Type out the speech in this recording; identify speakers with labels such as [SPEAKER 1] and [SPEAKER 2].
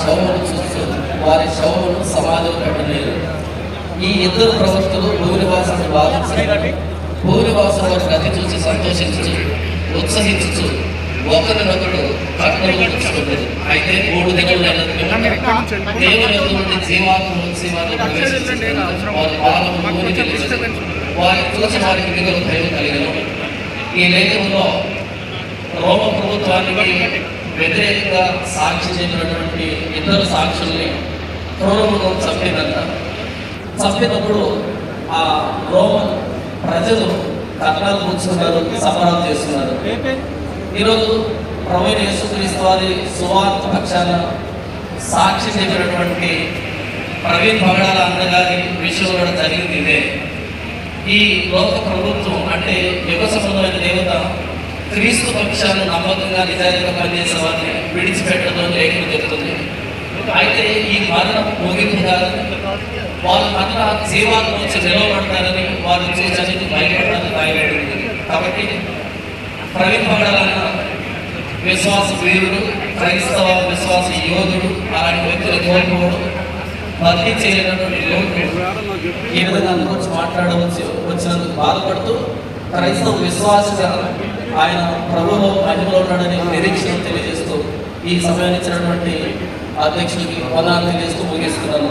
[SPEAKER 1] శవమును చూస్తూ వారి శవమును సమాధిలో పెట్టలేదు. ఈ ఇద్దరు ప్రవక్తలు భూనివాసుని బాధించారు. భూనివాసులు వారి గతి చూసి సంతోషించు ఉత్సహించు ఒకరినొకడు కట్టుకుంటుంది. అయితే 3 దినములు దేవుని నుండి జీవాత్మ వారి పాలము వారి చూసి వారికి దిగులు భయం కలిగిన. ఈ లేఖనంలో రోమ ప్రభుత్వానికి వ్యతిరేకంగా సాక్షి చెప్పినటువంటి ఇద్దరు సాక్షుల్ని క్రూరముగా చంపినంత. చంపినప్పుడు ఆ రోమ ప్రజలు కట్నాలు కూర్చున్నారు, సంబరాలు చేస్తున్నారు. ఈరోజు ప్రభువైన యేసుక్రీస్తు వారి సువార్త పక్షాన సాక్షి చెప్పినటువంటి ప్రవీణ్ పగడాల అన్నగారి విషయంలో కూడా జరిగింది ఇదే. ఈ లోక ప్రభుత్వం అంటే యుగ సంబంధమైన దేవత క్రీస్తు పక్షాన నమ్మకంగా నిజాయితీగా పనిచేసే వారిని విడిచిపెట్టడం లేఖనం చెబుతుంది. అయితే ఈ మరణం ముగింపు కాదు, వాళ్ళు మరణ జీవాన్ని నుంచి నిలవబడతారని వారు చూసి భయపడతారని రాయబడింది. కాబట్టి ప్రవీణ్ పగడాలన్న విశ్వాస వీరుడు, క్రైస్తవ విశ్వాస యోధుడు, అలాంటి వ్యక్తులు కోల్పోవడం భర్తీ చేయనటువంటి లోటు ఈ విధంగా గురించి మాట్లాడవలసి వచ్చినందుకు బాధపడుతూ క్రైస్తవ విశ్వాసగా ఆయన ప్రభువులో మహిమలో ఉన్నాడని నిరీక్షణ తెలియజేస్తూ ఈ సమయాన్ని ఇచ్చినటువంటి అధ్యక్షుడికి వందనాలు తెలియజేస్తూ ముగిస్తున్నాను.